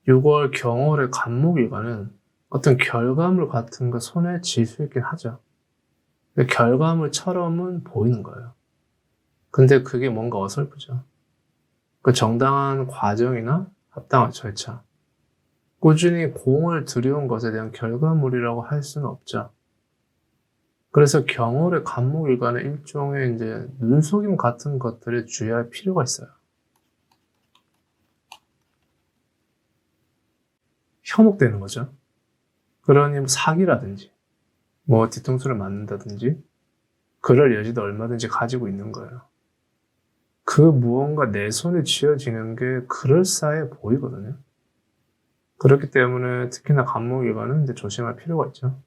6월 경월의 간목일관은 어떤 결과물 같은 거 손에 쥘 수 있긴 하죠. 근데 결과물처럼은 보이는 거예요. 근데 그게 뭔가 어설프죠. 그 정당한 과정이나 합당한 절차, 꾸준히 공을 들여온 것에 대한 결과물이라고 할 수는 없죠. 그래서 경월의 간목일관은 일종의 이제 눈속임 같은 것들에 주의할 필요가 있어요. 현혹되는 거죠. 그러니 뭐 사기라든지, 뭐 뒤통수를 맞는다든지, 그럴 여지도 얼마든지 가지고 있는 거예요. 그 무언가 내 손에 쥐어지는 게 그럴싸해 보이거든요. 그렇기 때문에 특히나 간목일관은 이제 조심할 필요가 있죠.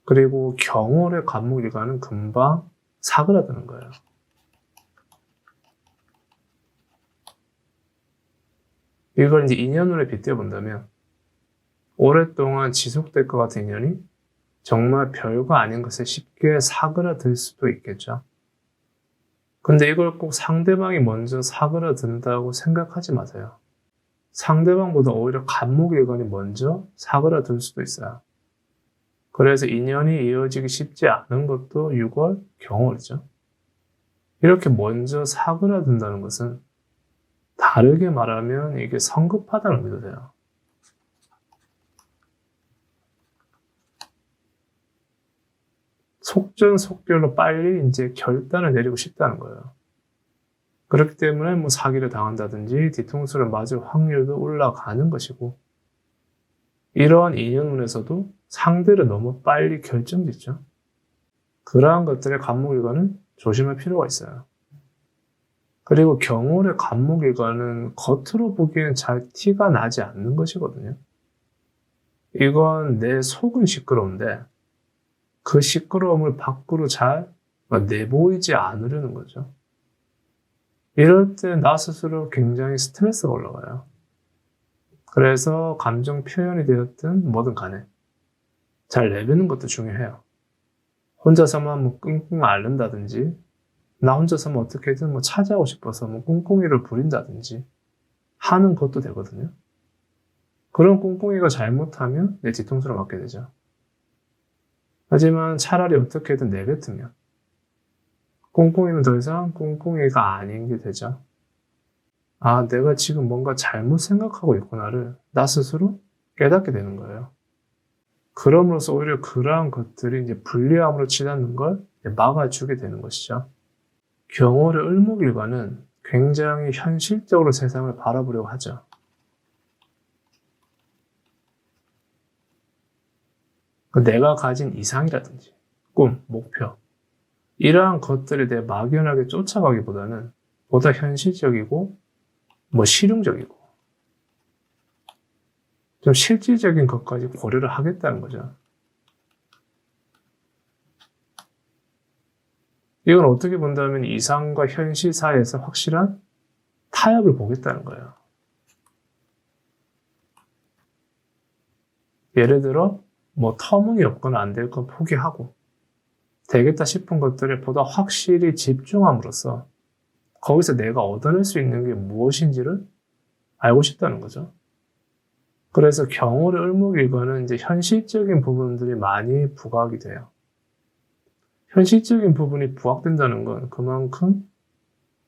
그리고 경월의 간목일관은 금방 사그라드는 거예요. 이걸 이제 인연으로 빗대어 본다면 오랫동안 지속될 것 같은 인연이 정말 별거 아닌 것에 쉽게 사그라들 수도 있겠죠. 근데 이걸 꼭 상대방이 먼저 사그라든다고 생각하지 마세요. 상대방보다 오히려 간목일관이 먼저 사그라들 수도 있어요. 그래서 인연이 이어지기 쉽지 않은 것도 6월 경월이죠. 이렇게 먼저 사그라든다는 것은 다르게 말하면 이게 성급하다는 의미도 돼요. 속전속결로 빨리 이제 결단을 내리고 싶다는 거예요. 그렇기 때문에 뭐 사기를 당한다든지 뒤통수를 맞을 확률도 올라가는 것이고, 이러한 인연운에서도 상대를 너무 빨리 결정짓죠. 그러한 것들의 간목일관은 조심할 필요가 있어요. 그리고 경월의 간목일관은 겉으로 보기엔 잘 티가 나지 않는 것이거든요. 이건 내 속은 시끄러운데 그 시끄러움을 밖으로 잘 내보이지 않으려는 거죠. 이럴 때 나 스스로 굉장히 스트레스가 올라가요. 그래서 감정 표현이 되었든 뭐든 간에 잘 내뱉는 것도 중요해요. 혼자서만 뭐 끙끙 앓는다든지, 나 혼자서만 어떻게든 뭐 차지하고 싶어서 뭐 꿍꿍이를 부린다든지 하는 것도 되거든요. 그런 꿍꿍이가 잘못하면 내 뒤통수를 맞게 되죠. 하지만 차라리 어떻게든 내뱉으면 꿍꿍이는 더 이상 꿍꿍이가 아닌 게 되죠. 아, 내가 지금 뭔가 잘못 생각하고 있구나를 나 스스로 깨닫게 되는 거예요. 그럼으로써 오히려 그러한 것들이 이제 불리함으로 치닫는 걸 막아주게 되는 것이죠. 경월의 을목일관은 굉장히 현실적으로 세상을 바라보려고 하죠. 내가 가진 이상이라든지 꿈, 목표, 이러한 것들에 대해 막연하게 쫓아가기보다는 보다 현실적이고 실용적이고 좀 실질적인 것까지 고려를 하겠다는 거죠. 이건 어떻게 본다면 이상과 현실 사이에서 확실한 타협을 보겠다는 거예요. 예를 들어 터무니없거나 안 될 건 포기하고 되겠다 싶은 것들에 보다 확실히 집중함으로써 거기서 내가 얻어낼 수 있는 게 무엇인지를 알고 싶다는 거죠. 그래서 경월의 을목일관은 이제 현실적인 부분들이 많이 부각이 돼요. 현실적인 부분이 부각된다는 건 그만큼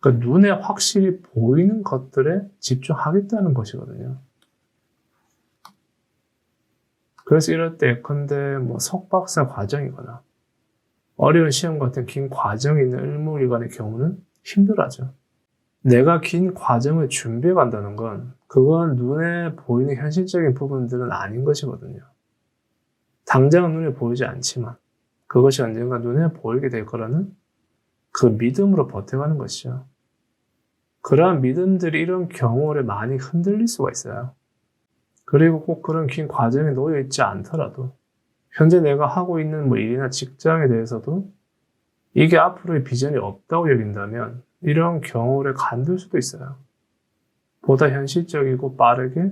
눈에 확실히 보이는 것들에 집중하겠다는 것이거든요. 그래서 이럴 때 예컨대 석박사 과정이거나 어려운 시험 같은 긴 과정이 있는 을목일관의 경우는 힘들어하죠. 내가 긴 과정을 준비해 간다는 건 그건 눈에 보이는 현실적인 부분들은 아닌 것이거든요. 당장은 눈에 보이지 않지만 그것이 언젠가 눈에 보이게 될 거라는 그 믿음으로 버텨가는 것이죠. 그러한 믿음들이 이런 경우에 많이 흔들릴 수가 있어요. 그리고 꼭 그런 긴 과정에 놓여 있지 않더라도 현재 내가 하고 있는 일이나 직장에 대해서도 이게 앞으로의 비전이 없다고 여긴다면 이런 경우에 간들 수도 있어요. 보다 현실적이고 빠르게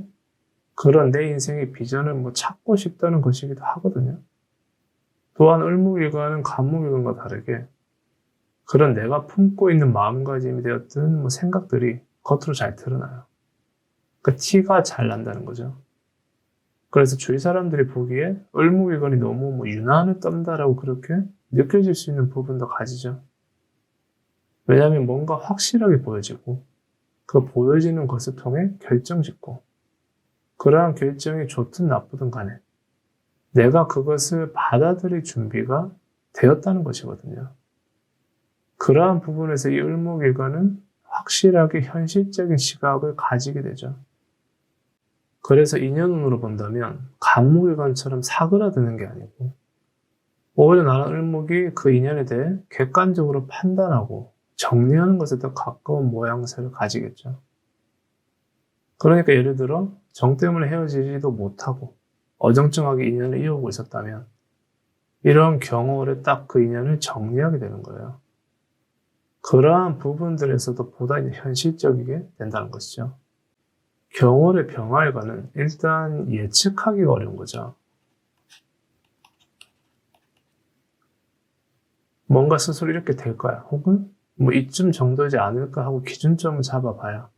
그런 내 인생의 비전을 찾고 싶다는 것이기도 하거든요. 또한 을목일관은 간목일관과 다르게 그런 내가 품고 있는 마음가짐이 되었든 생각들이 겉으로 잘 드러나요. 그 티가 잘 난다는 거죠. 그래서 주위 사람들이 보기에 을목일관이 너무 유난히 떤다라고 그렇게 느껴질 수 있는 부분도 가지죠. 왜냐하면 뭔가 확실하게 보여지고 그 보여지는 것을 통해 결정짓고 그러한 결정이 좋든 나쁘든 간에 내가 그것을 받아들일 준비가 되었다는 것이거든요. 그러한 부분에서 이 을목일관은 확실하게 현실적인 시각을 가지게 되죠. 그래서 인연운으로 본다면 간목일관처럼 사그라드는 게 아니고 오히려 나는 을목이 그 인연에 대해 객관적으로 판단하고 정리하는 것에 더 가까운 모양새를 가지겠죠. 그러니까 예를 들어 정 때문에 헤어지지도 못하고 어정쩡하게 인연을 이어오고 있었다면 이런 경우에 딱 그 인연을 정리하게 되는 거예요. 그러한 부분들에서도 보다 현실적이게 된다는 것이죠. 경월의 병화일관은 일단 예측하기가 어려운 거죠. 뭔가 스스로 이렇게 될 거야. 혹은 이쯤 정도이지 않을까 하고 기준점을 잡아봐야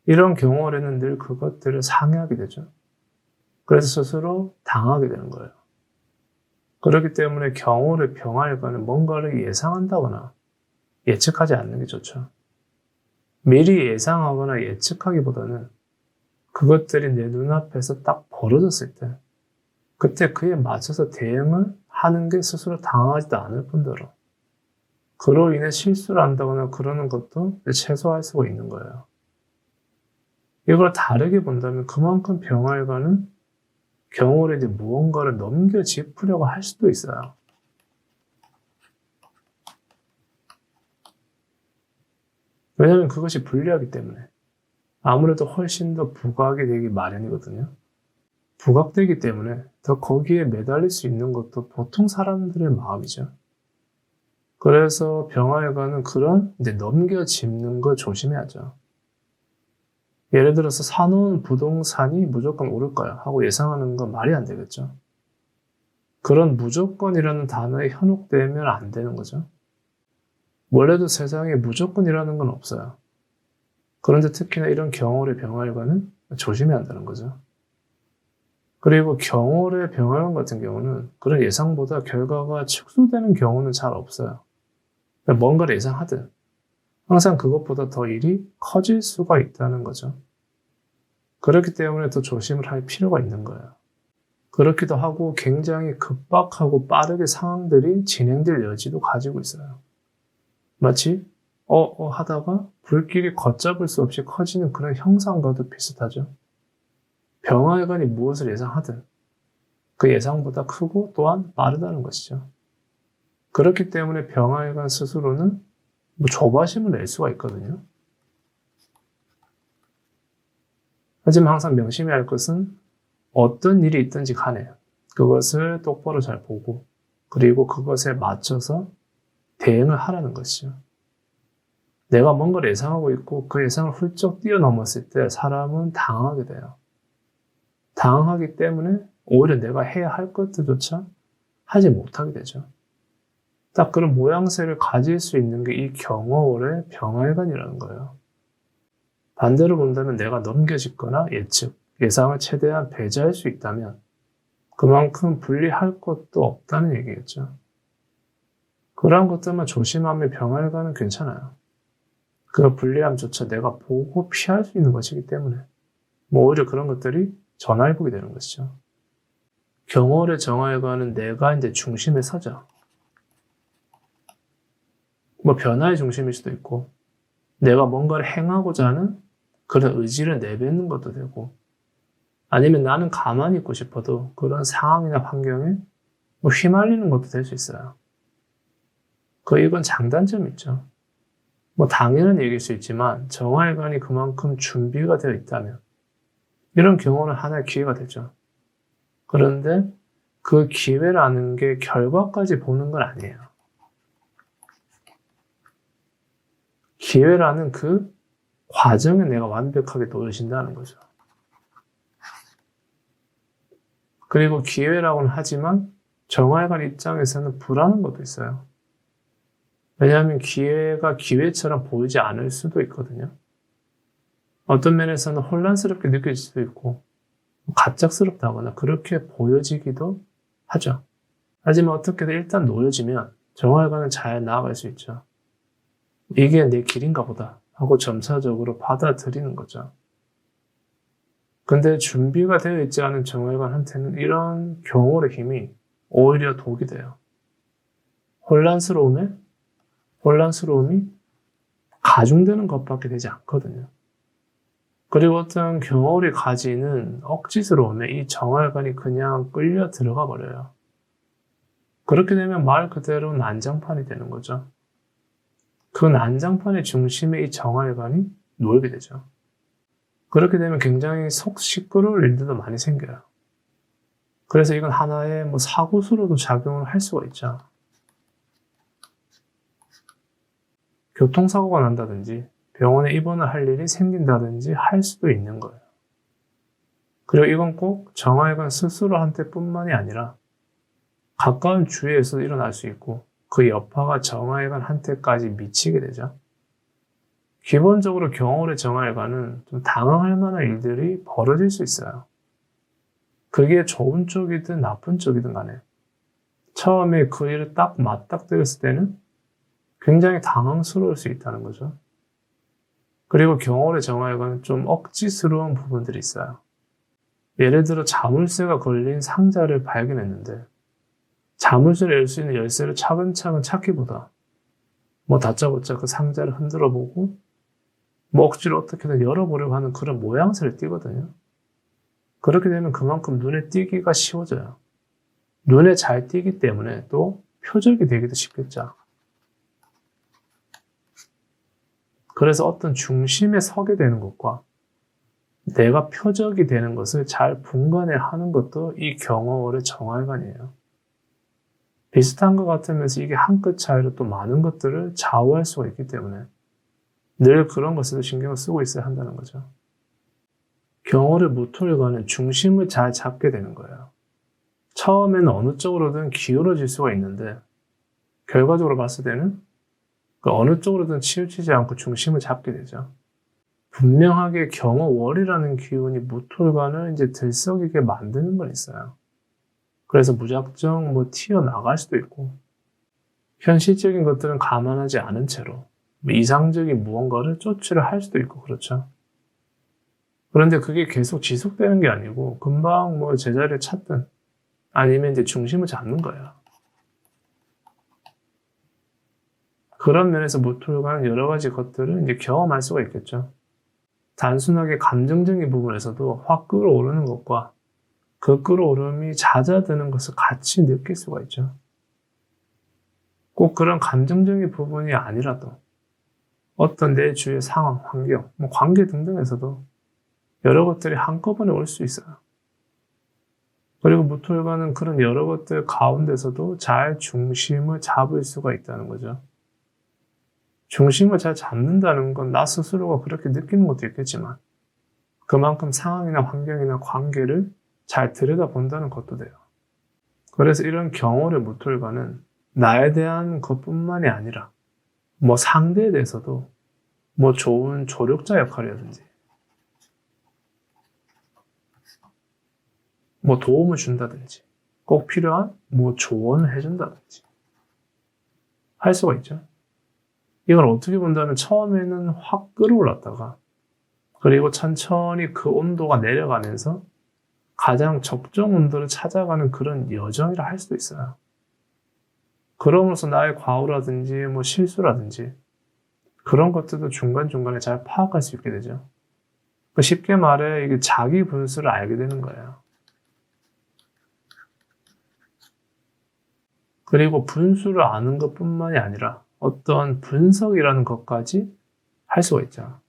이런 경월에는 늘 그것들을 상회하게 되죠. 그래서 스스로 당하게 되는 거예요. 그렇기 때문에 경월의 병화일관은 뭔가를 예상한다거나 예측하지 않는 게 좋죠. 미리 예상하거나 예측하기보다는 그것들이 내 눈앞에서 딱 벌어졌을 때 그때 그에 맞춰서 대응을 하는 게 스스로 당하지도 않을 뿐더러 그로 인해 실수를 한다거나 그러는 것도 최소화할 수가 있는 거예요. 이걸 다르게 본다면 그만큼 병화일관은 경월에 이제 무언가를 넘겨짚으려고 할 수도 있어요. 왜냐하면 그것이 불리하기 때문에 아무래도 훨씬 더 부각이 되기 마련이거든요. 부각되기 때문에 더 거기에 매달릴 수 있는 것도 보통 사람들의 마음이죠. 그래서 병화일관은 그런 이제 넘겨짚는 걸 조심해야죠. 예를 들어서 사놓은 부동산이 무조건 오를까요? 하고 예상하는 건 말이 안 되겠죠. 그런 무조건이라는 단어에 현혹되면 안 되는 거죠. 원래도 세상에 무조건이라는 건 없어요. 그런데 특히나 이런 경월의 병화일관은 조심해야 한다는 거죠. 그리고 경월의 병화일관 같은 경우는 그런 예상보다 결과가 축소되는 경우는 잘 없어요. 뭔가를 예상하든 항상 그것보다 더 일이 커질 수가 있다는 거죠. 그렇기 때문에 더 조심을 할 필요가 있는 거예요. 그렇기도 하고 굉장히 급박하고 빠르게 상황들이 진행될 여지도 가지고 있어요. 마치 하다가 불길이 걷잡을 수 없이 커지는 그런 형상과도 비슷하죠. 병화일관이 무엇을 예상하든 그 예상보다 크고 또한 빠르다는 것이죠. 그렇기 때문에 병화일관 스스로는 조바심을 낼 수가 있거든요. 하지만 항상 명심해야 할 것은 어떤 일이 있든지 간에 그것을 똑바로 잘 보고 그리고 그것에 맞춰서 대응을 하라는 것이죠. 내가 뭔가를 예상하고 있고 그 예상을 훌쩍 뛰어넘었을 때 사람은 당하게 돼요. 당하기 때문에 오히려 내가 해야 할 것들조차 하지 못하게 되죠. 딱 그런 모양새를 가질 수 있는 게 이 경월의 병화일관이라는 거예요. 반대로 본다면 내가 넘겨짚거나 예상을 최대한 배제할 수 있다면 그만큼 분리할 것도 없다는 얘기겠죠. 그러한 것들만 조심하면 병화일관은 괜찮아요. 그 불리함조차 내가 보고 피할 수 있는 것이기 때문에 오히려 그런 것들이 전화위복이 되는 것이죠. 경월의 정화일관은 내가 이제 중심에 서죠. 변화의 중심일 수도 있고 내가 뭔가를 행하고자 하는 그런 의지를 내뱉는 것도 되고 아니면 나는 가만히 있고 싶어도 그런 상황이나 환경에 휘말리는 것도 될 수 있어요. 이건 장단점이 있죠. 당연한 얘기일 수 있지만 정화일관이 그만큼 준비가 되어 있다면 이런 경우는 하나의 기회가 되죠. 그런데 그 기회라는 게 결과까지 보는 건 아니에요. 기회라는 그 과정에 내가 완벽하게 놓여진다는 거죠. 그리고 기회라고는 하지만 정화일관 입장에서는 불안한 것도 있어요. 왜냐하면 기회가 기회처럼 보이지 않을 수도 있거든요. 어떤 면에서는 혼란스럽게 느껴질 수도 있고 갑작스럽다거나 그렇게 보여지기도 하죠. 하지만 어떻게든 일단 놓여지면 정화혈관은 잘 나아갈 수 있죠. 이게 내 길인가 보다 하고 점차적으로 받아들이는 거죠. 근데 준비가 되어 있지 않은 정화혈관한테는 이런 경홀의 힘이 오히려 독이 돼요. 혼란스러움이 가중되는 것밖에 되지 않거든요. 그리고 어떤 경홀이 가지는 억지스러움에 이 정화혈관이 그냥 끌려 들어가 버려요. 그렇게 되면 말 그대로 난장판이 되는 거죠. 그 난장판의 중심에 이 정화혈관이 놓이게 되죠. 그렇게 되면 굉장히 속 시끄러울 일들도 많이 생겨요. 그래서 이건 하나의 사고수로도 작용을 할 수가 있죠. 교통사고가 난다든지 병원에 입원을 할 일이 생긴다든지 할 수도 있는 거예요. 그리고 이건 꼭 정화혈관 스스로한테 뿐만이 아니라 가까운 주위에서도 일어날 수 있고 그 여파가 정화혈관한테까지 미치게 되죠. 기본적으로 경홀의 정화혈관은 좀 당황할 만한 일들이 벌어질 수 있어요. 그게 좋은 쪽이든 나쁜 쪽이든 간에 처음에 그 일을 딱 맞닥뜨렸을 때는 굉장히 당황스러울 수 있다는 거죠. 그리고 경홀의 정화혈관은 좀 억지스러운 부분들이 있어요. 예를 들어 자물쇠가 걸린 상자를 발견했는데 자물쇠를 열 수 있는 열쇠를 차근차근 찾기보다 다짜고짜 그 상자를 흔들어 보고 억지로 어떻게든 열어보려고 하는 그런 모양새를 띠거든요. 그렇게 되면 그만큼 눈에 띄기가 쉬워져요. 눈에 잘 띄기 때문에 또 표적이 되기도 쉽겠죠. 그래서 어떤 중심에 서게 되는 것과 내가 표적이 되는 것을 잘 분간해하는 것도 이 경홀의 정화혈관이에요. 비슷한 것 같으면서 이게 한 끗 차이로 또 많은 것들을 좌우할 수가 있기 때문에 늘 그런 것에도 신경을 쓰고 있어야 한다는 거죠. 경홀의 무토혈관은 중심을 잘 잡게 되는 거예요. 처음에는 어느 쪽으로든 기울어질 수가 있는데 결과적으로 봤을 때는 그 어느 쪽으로든 치우치지 않고 중심을 잡게 되죠. 분명하게 경호월이라는 기운이 무토혈관을 이제 들썩이게 만드는 건 있어요. 그래서 무작정 튀어나갈 수도 있고 현실적인 것들은 감안하지 않은 채로 이상적인 무언가를 쫓으려 할 수도 있고 그렇죠. 그런데 그게 계속 지속되는 게 아니고 금방 제자리를 찾든 아니면 이제 중심을 잡는 거예요. 그런 면에서 무토혈관은 여러 가지 것들을 이제 경험할 수가 있겠죠. 단순하게 감정적인 부분에서도 확 끌어오르는 것과 그 끌어오름이 잦아드는 것을 같이 느낄 수가 있죠. 꼭 그런 감정적인 부분이 아니라도 어떤 내 주위의 상황, 환경, 관계 등등에서도 여러 것들이 한꺼번에 올 수 있어요. 그리고 무토혈관은 그런 여러 것들 가운데서도 잘 중심을 잡을 수가 있다는 거죠. 중심을 잘 잡는다는 건 나 스스로가 그렇게 느끼는 것도 있겠지만 그만큼 상황이나 환경이나 관계를 잘 들여다본다는 것도 돼요. 그래서 이런 경홀의 무토혈관은 나에 대한 것뿐만이 아니라 상대에 대해서도 좋은 조력자 역할이라든지 도움을 준다든지 꼭 필요한 조언을 해준다든지 할 수가 있죠. 이걸 어떻게 본다면 처음에는 확 끌어올랐다가 그리고 천천히 그 온도가 내려가면서 가장 적정 온도를 찾아가는 그런 여정이라 할 수도 있어요. 그럼으로써 나의 과오라든지 실수라든지 그런 것들도 중간중간에 잘 파악할 수 있게 되죠. 쉽게 말해 이게 자기 분수를 알게 되는 거예요. 그리고 분수를 아는 것뿐만이 아니라 어떤 분석이라는 것까지 할 수가 있죠.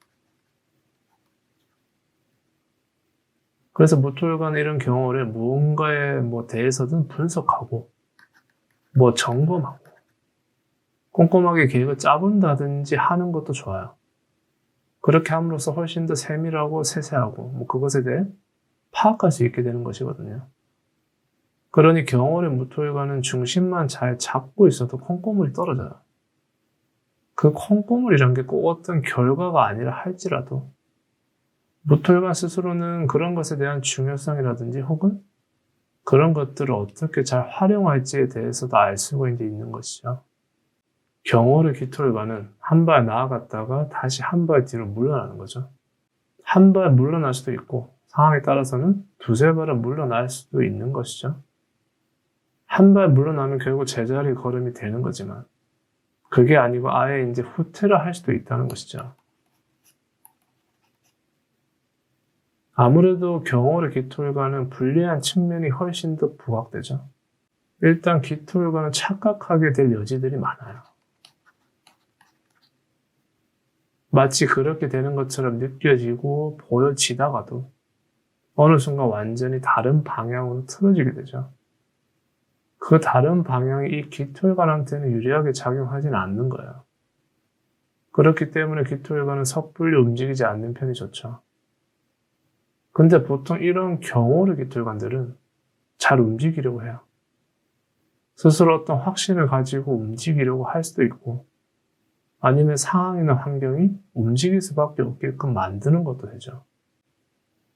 그래서 무토혈관은 이런 경우를 무언가에 대해서든 분석하고 점검하고 꼼꼼하게 계획을 짜본다든지 하는 것도 좋아요. 그렇게 함으로써 훨씬 더 세밀하고 세세하고 그것에 대해 파악할 수 있게 되는 것이거든요. 그러니 경홀의 무토혈관은 중심만 잘 잡고 있어도 콩고물이 떨어져요. 그 콩고물이란 게 꼭 어떤 결과가 아니라 할지라도 무토일관 스스로는 그런 것에 대한 중요성이라든지 혹은 그런 것들을 어떻게 잘 활용할지에 대해서도 알 수가 이제 있는 것이죠. 경월의 기토일관은 한 발 나아갔다가 다시 한 발 뒤로 물러나는 거죠. 한 발 물러날 수도 있고 상황에 따라서는 두세 발은 물러날 수도 있는 것이죠. 한 발 물러나면 결국 제자리 걸음이 되는 거지만 그게 아니고 아예 이제 후퇴를 할 수도 있다는 것이죠. 아무래도 경월의 기토일관은 불리한 측면이 훨씬 더 부각되죠. 일단 기토일관은 착각하게 될 여지들이 많아요. 마치 그렇게 되는 것처럼 느껴지고 보여지다가도 어느 순간 완전히 다른 방향으로 틀어지게 되죠. 그 다른 방향이 이 기토일관한테는 유리하게 작용하지는 않는 거예요. 그렇기 때문에 기토일관은 섣불리 움직이지 않는 편이 좋죠. 근데 보통 이런 경월의 기토일관들은 잘 움직이려고 해요. 스스로 어떤 확신을 가지고 움직이려고 할 수도 있고 아니면 상황이나 환경이 움직일 수밖에 없게끔 만드는 것도 되죠.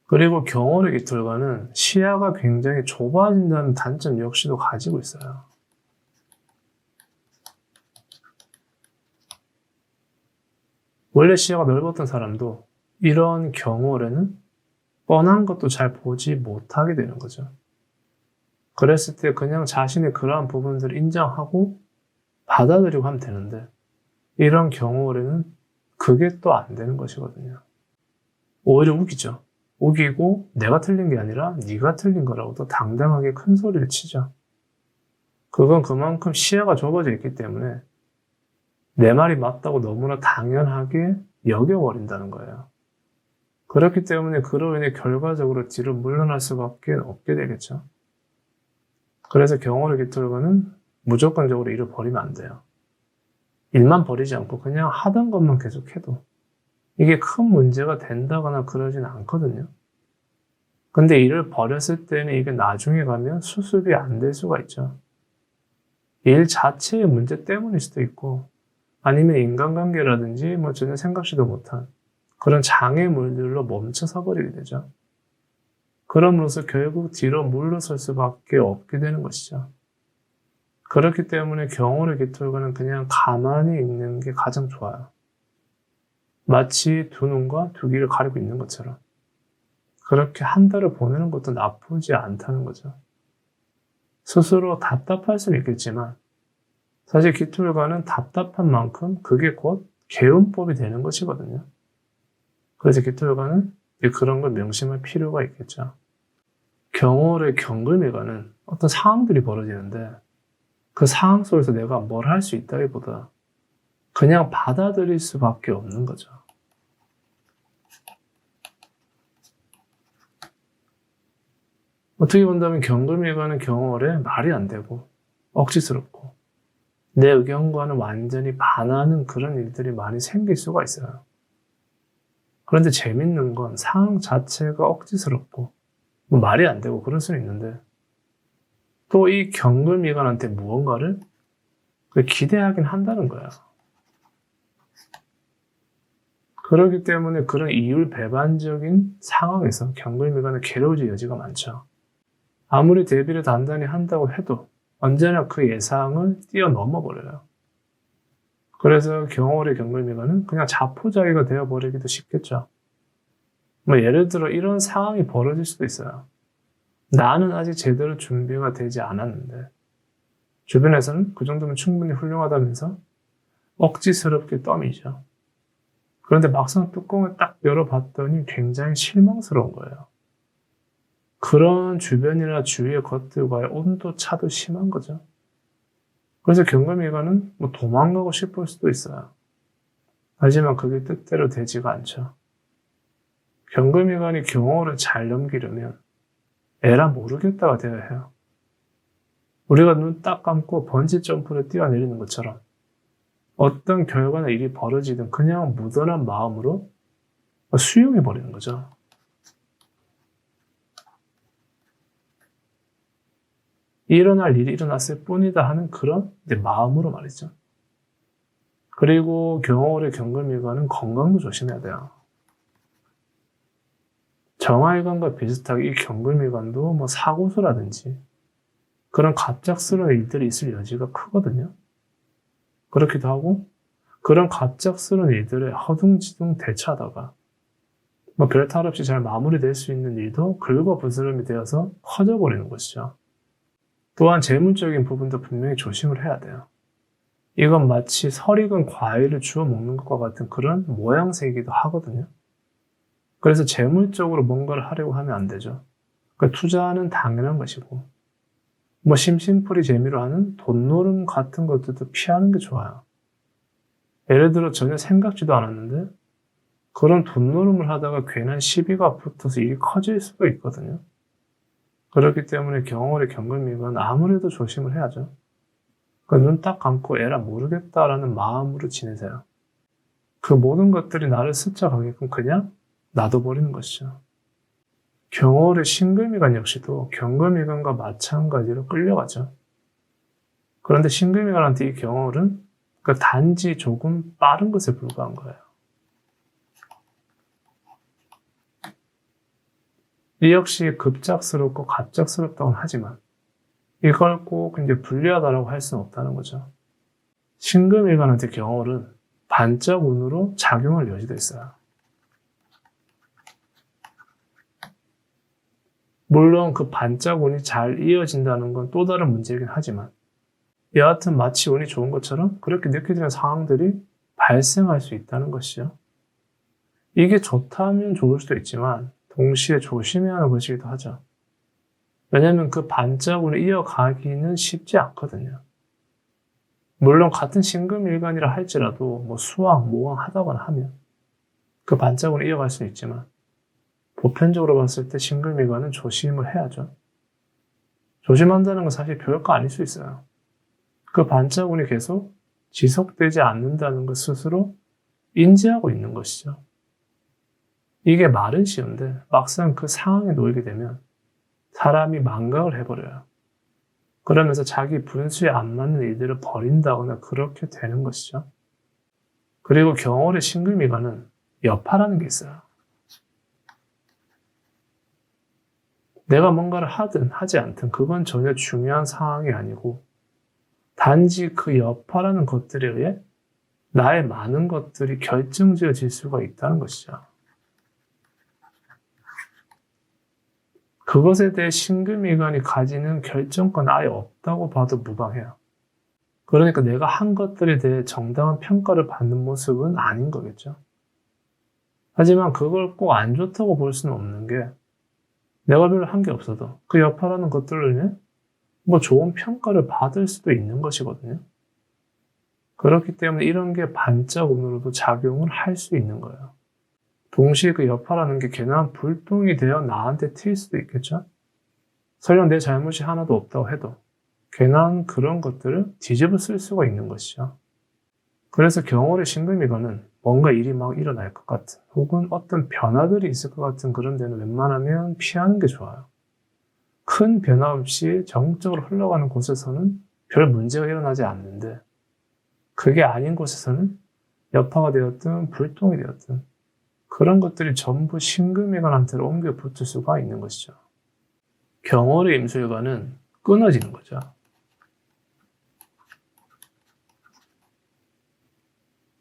그리고 경월의 기토일관은 시야가 굉장히 좁아진다는 단점 역시도 가지고 있어요. 원래 시야가 넓었던 사람도 이런 경월에는 뻔한 것도 잘 보지 못하게 되는 거죠. 그랬을 때 그냥 자신의 그러한 부분들을 인정하고 받아들이고 하면 되는데 이런 경우에는 그게 또 안 되는 것이거든요. 오히려 우기죠. 우기고 내가 틀린 게 아니라 네가 틀린 거라고 또 당당하게 큰 소리를 치죠. 그건 그만큼 시야가 좁아져 있기 때문에 내 말이 맞다고 너무나 당연하게 여겨버린다는 거예요. 그렇기 때문에 그로 인해 결과적으로 뒤로 물러날 수밖에 없게 되겠죠. 그래서 경월의 기토일관은 무조건적으로 일을 버리면 안 돼요. 일만 버리지 않고 그냥 하던 것만 계속해도 이게 큰 문제가 된다거나 그러진 않거든요. 근데 일을 버렸을 때는 이게 나중에 가면 수습이 안 될 수가 있죠. 일 자체의 문제 때문일 수도 있고 아니면 인간관계라든지 뭐 전혀 생각지도 못한 그런 장애물들로 멈춰서 버리게 되죠. 그럼으로써 결국 뒤로 물러설 수밖에 없게 되는 것이죠. 그렇기 때문에 경월의 기토일관은 그냥 가만히 있는 게 가장 좋아요. 마치 두 눈과 두 귀를 가리고 있는 것처럼 그렇게 한 달을 보내는 것도 나쁘지 않다는 거죠. 스스로 답답할 수는 있겠지만 사실 기토일관은 답답한 만큼 그게 곧 개운법이 되는 것이거든요. 그래서 기토일관은 그런 걸 명심할 필요가 있겠죠. 경월의 경금일관은 어떤 상황들이 벌어지는데 그 상황 속에서 내가 뭘 할 수 있다기보다 그냥 받아들일 수밖에 없는 거죠. 어떻게 본다면 경금일관은 경월에 말이 안 되고 억지스럽고 내 의견과는 완전히 반하는 그런 일들이 많이 생길 수가 있어요. 그런데 재밌는 건 상황 자체가 억지스럽고 뭐 말이 안 되고 그럴 수는 있는데 또 이 경금일관한테 무언가를 기대하긴 한다는 거야. 그렇기 때문에 그런 이율배반적인 상황에서 경금일관은 괴로워질 여지가 많죠. 아무리 대비를 단단히 한다고 해도 언제나 그 예상을 뛰어넘어 버려요. 그래서 경월의 경금일관은 그냥 자포자기가 되어버리기도 쉽겠죠. 뭐 예를 들어 이런 상황이 벌어질 수도 있어요. 나는 아직 제대로 준비가 되지 않았는데 주변에서는 그 정도면 충분히 훌륭하다면서 억지스럽게 떠미죠. 그런데 막상 뚜껑을 딱 열어봤더니 굉장히 실망스러운 거예요. 그런 주변이나 주위의 것들과의 온도 차도 심한 거죠. 그래서 경금일관은 뭐 도망가고 싶을 수도 있어요. 하지만 그게 뜻대로 되지가 않죠. 경금일관이 경월을 잘 넘기려면 에라 모르겠다가 되어야 해요. 우리가 눈 딱 감고 번지 점프를 뛰어내리는 것처럼 어떤 결과나 일이 벌어지든 그냥 무던한 마음으로 수용해버리는 거죠. 일어날 일이 일어났을 뿐이다 하는 그런 마음으로 말이죠. 그리고 경월의 경금일관은 건강도 조심해야 돼요. 정화일관과 비슷하게 이 경금일관도 뭐 사고수라든지 그런 갑작스러운 일들이 있을 여지가 크거든요. 그렇기도 하고 그런 갑작스러운 일들에 허둥지둥 대처하다가 뭐 별탈 없이 잘 마무리될 수 있는 일도 긁어부스럼이 되어서 커져버리는 것이죠. 또한 재물적인 부분도 분명히 조심을 해야 돼요. 이건 마치 설익은 과일을 주워 먹는 것과 같은 그런 모양새이기도 하거든요. 그래서 재물적으로 뭔가를 하려고 하면 안 되죠. 그러니까 투자는 당연한 것이고 뭐 심심풀이 재미로 하는 돈노름 같은 것들도 피하는 게 좋아요. 예를 들어 전혀 생각지도 않았는데 그런 돈노름을 하다가 괜한 시비가 붙어서 일이 커질 수가 있거든요. 그렇기 때문에 경월의 경금일관 아무래도 조심을 해야죠. 눈 딱 감고 에라 모르겠다라는 마음으로 지내세요. 그 모든 것들이 나를 스쳐가게끔 그냥 놔둬버리는 것이죠. 경월의 신금일관 역시도 경금일관과 마찬가지로 끌려가죠. 그런데 신금일관한테 이 경월은 단지 조금 빠른 것에 불과한 거예요. 이 역시 급작스럽고 갑작스럽다고는 하지만 이걸 꼭 이제 불리하다라고 할 수는 없다는 거죠. 신금일관한테 경월은 반짝 운으로 작용할 여지도 있어요. 물론 그 반짝 운이 잘 이어진다는 건 또 다른 문제이긴 하지만 여하튼 마치 운이 좋은 것처럼 그렇게 느껴지는 상황들이 발생할 수 있다는 것이죠. 이게 좋다면 좋을 수도 있지만 동시에 조심해야 하는 것이기도 하죠. 왜냐하면 그 반짝운을 이어가기는 쉽지 않거든요. 물론 같은 신금일관이라 할지라도 뭐 수왕, 모왕 하다거나 하면 그 반짝운을 이어갈 수는 있지만 보편적으로 봤을 때 신금일관은 조심을 해야죠. 조심한다는 건 사실 별거 아닐 수 있어요. 그 반짝운이 계속 지속되지 않는다는 것 스스로 인지하고 있는 것이죠. 이게 말은 쉬운데 막상 그 상황에 놓이게 되면 사람이 망각을 해버려요. 그러면서 자기 분수에 안 맞는 일들을 버린다거나 그렇게 되는 것이죠. 그리고 경월의 신금일관은 여파라는 게 있어요. 내가 뭔가를 하든 하지 않든 그건 전혀 중요한 상황이 아니고 단지 그 여파라는 것들에 의해 나의 많은 것들이 결정지어질 수가 있다는 것이죠. 그것에 대해 신금일관이 가지는 결정권 아예 없다고 봐도 무방해요. 그러니까 내가 한 것들에 대해 정당한 평가를 받는 모습은 아닌 거겠죠. 하지만 그걸 꼭 안 좋다고 볼 수는 없는 게 내가 별로 한 게 없어도 그 여파라는 것들로 인해 뭐 좋은 평가를 받을 수도 있는 것이거든요. 그렇기 때문에 이런 게 반짝운으로도 작용을 할 수 있는 거예요. 동시에 그 여파라는 게 괜한 불똥이 되어 나한테 튈 수도 있겠죠? 설령 내 잘못이 하나도 없다고 해도 괜한 그런 것들을 뒤집어 쓸 수가 있는 것이죠. 그래서 경월의 신금일관은 뭔가 일이 막 일어날 것 같은 혹은 어떤 변화들이 있을 것 같은 그런 데는 웬만하면 피하는 게 좋아요. 큰 변화 없이 정적으로 흘러가는 곳에서는 별 문제가 일어나지 않는데 그게 아닌 곳에서는 여파가 되었든 불똥이 되었든 그런 것들이 전부 신금일관한테 옮겨 붙을 수가 있는 것이죠. 경월의 임술관은 끊어지는 거죠.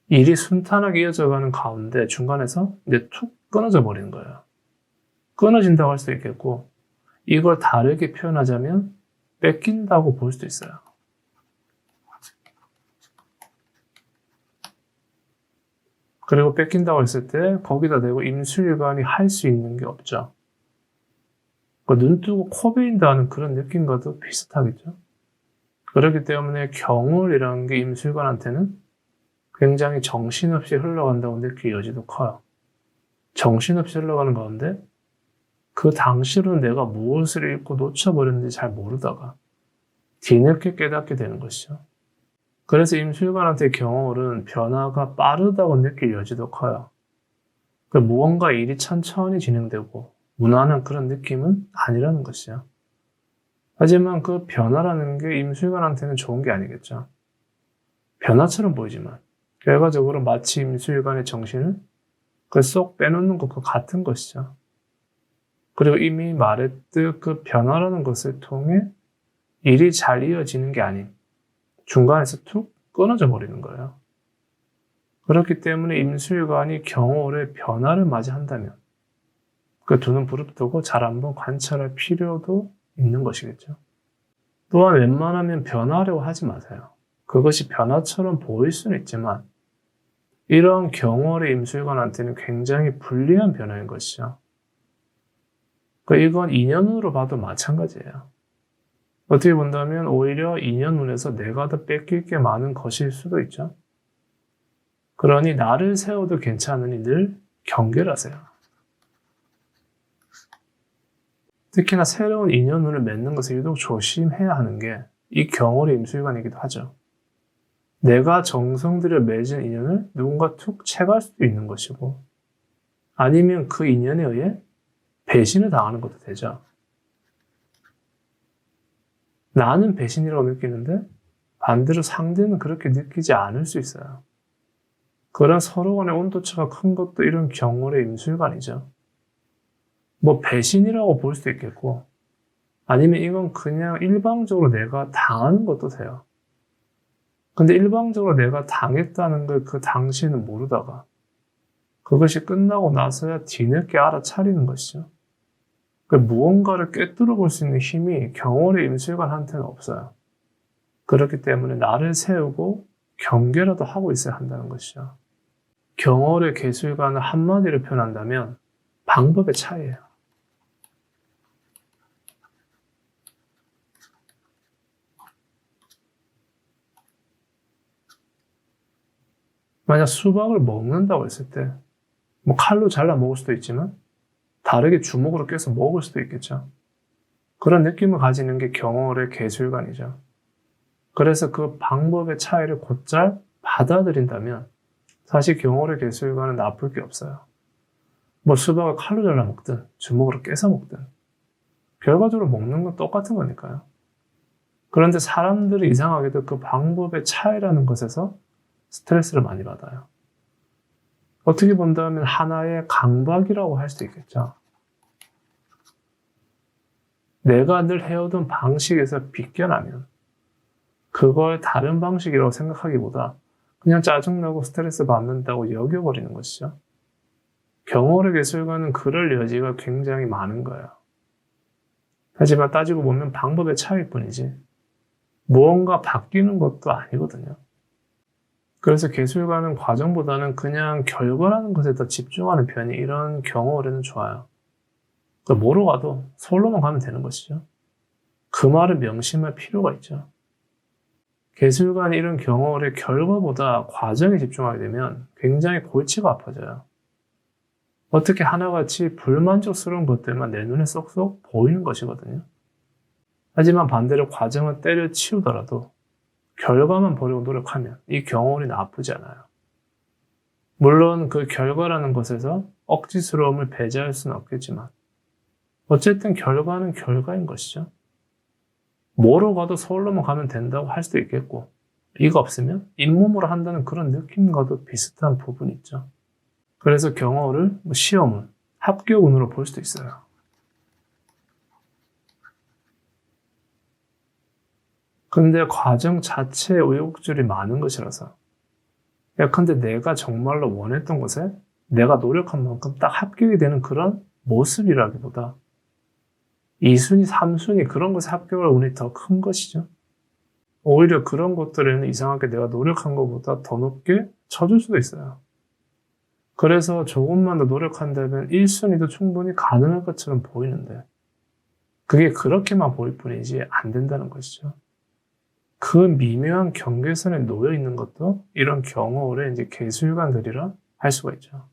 일이 순탄하게 이어져가는 가운데 중간에서 이제 툭 끊어져 버리는 거예요. 끊어진다고 할 수도 있겠고 이걸 다르게 표현하자면 뺏긴다고 볼 수도 있어요. 그리고 뺏긴다고 했을 때 거기다 대고 임술관이 할 수 있는 게 없죠. 눈 뜨고 코 베인다는 그런 느낌과도 비슷하겠죠. 그렇기 때문에 경월이라는 게 임술관한테는 굉장히 정신없이 흘러간다고 느낄 여지도 커요. 정신없이 흘러가는 가운데 그 당시로는 내가 무엇을 읽고 놓쳐버렸는지 잘 모르다가 뒤늦게 깨닫게 되는 것이죠. 그래서 임술관한테 경월은 변화가 빠르다고 느낄 여지도 커요. 무언가 일이 천천히 진행되고 무난한 그런 느낌은 아니라는 것이죠. 하지만 그 변화라는 게 임술관한테는 좋은 게 아니겠죠. 변화처럼 보이지만 결과적으로 마치 임술관의 정신을 쏙 빼놓는 것과 같은 것이죠. 그리고 이미 말했듯 그 변화라는 것을 통해 일이 잘 이어지는 게 아닌 중간에서 툭 끊어져 버리는 거예요. 그렇기 때문에 임수일관이 경월의 변화를 맞이한다면 그 두 눈 부릅뜨고 잘 한번 관찰할 필요도 있는 것이겠죠. 또한 웬만하면 변화하려고 하지 마세요. 그것이 변화처럼 보일 수는 있지만 이런 경월의 임수일관한테는 굉장히 불리한 변화인 것이죠. 이건 인연운으로 봐도 마찬가지예요. 어떻게 본다면 오히려 인연운에서 내가 더 뺏길 게 많은 것일 수도 있죠. 그러니 나를 세워도 괜찮으니 늘 경계하세요. 특히나 새로운 인연운을 맺는 것을 유독 조심해야 하는 게 이 경월의 임수일관이기도 하죠. 내가 정성 들여 맺은 인연을 누군가 툭 채갈 수도 있는 것이고 아니면 그 인연에 의해 배신을 당하는 것도 되죠. 나는 배신이라고 느끼는데 반대로 상대는 그렇게 느끼지 않을 수 있어요. 그런 서로 간의 온도차가 큰 것도 이런 경월의 임수일관이죠. 배신이라고 볼 수도 있겠고 아니면 이건 그냥 일방적으로 내가 당하는 것도 돼요. 근데 일방적으로 내가 당했다는 걸 그 당시에는 모르다가 그것이 끝나고 나서야 뒤늦게 알아차리는 것이죠. 무언가를 꿰뚫어 볼 수 있는 힘이 경월의 임수일관한테는 없어요. 그렇기 때문에 나를 세우고 경계라도 하고 있어야 한다는 것이죠. 경월의 계술관을 한마디로 표현한다면 방법의 차이예요. 만약 수박을 먹는다고 했을 때 칼로 잘라 먹을 수도 있지만 다르게 주먹으로 껴서 먹을 수도 있겠죠. 그런 느낌을 가지는 게 경월의 계술관이죠. 그래서 그 방법의 차이를 곧잘 받아들인다면 사실 경월의 계술관은 나쁠 게 없어요. 수박을 칼로 잘라 먹든 주먹으로 깨서 먹든 결과적으로 먹는 건 똑같은 거니까요. 그런데 사람들이 이상하게도 그 방법의 차이라는 것에서 스트레스를 많이 받아요. 어떻게 본다면 하나의 강박이라고 할 수도 있겠죠. 내가 늘 해오던 방식에서 비껴나면 그걸 다른 방식이라고 생각하기보다 그냥 짜증나고 스트레스 받는다고 여겨버리는 것이죠. 경월의 계술관은 그럴 여지가 굉장히 많은 거예요. 하지만 따지고 보면 방법의 차이일 뿐이지 무언가 바뀌는 것도 아니거든요. 그래서 계술관은 과정보다는 그냥 결과라는 것에 더 집중하는 편이 이런 경월에는 좋아요. 뭐로 가도 서울로만 가면 되는 것이죠. 그 말을 명심할 필요가 있죠. 계술관이 이런 경월의 결과보다 과정에 집중하게 되면 굉장히 골치가 아파져요. 어떻게 하나같이 불만족스러운 것들만 내 눈에 쏙쏙 보이는 것이거든요. 하지만 반대로 과정을 때려치우더라도 결과만 보려고 노력하면 이 경월이 나쁘지 않아요. 물론 그 결과라는 것에서 억지스러움을 배제할 수는 없겠지만 어쨌든 결과는 결과인 것이죠. 뭐로 가도 서울로만 가면 된다고 할 수도 있겠고 이가 없으면 잇몸으로 한다는 그런 느낌과도 비슷한 부분이 있죠. 그래서 경월을 시험은 합격운으로 볼 수도 있어요. 근데 과정 자체에 우여곡절이 많은 것이라서 예컨대 내가 정말로 원했던 것에 내가 노력한 만큼 딱 합격이 되는 그런 모습이라기보다 2순위, 3순위 그런 것에 합격할 운이 더 큰 것이죠. 오히려 그런 것들에는 이상하게 내가 노력한 것보다 더 높게 쳐줄 수도 있어요. 그래서 조금만 더 노력한다면 1순위도 충분히 가능할 것처럼 보이는데 그게 그렇게만 보일 뿐이지 안 된다는 것이죠. 그 미묘한 경계선에 놓여 있는 것도 이런 경월의 계술관들이라 할 수가 있죠.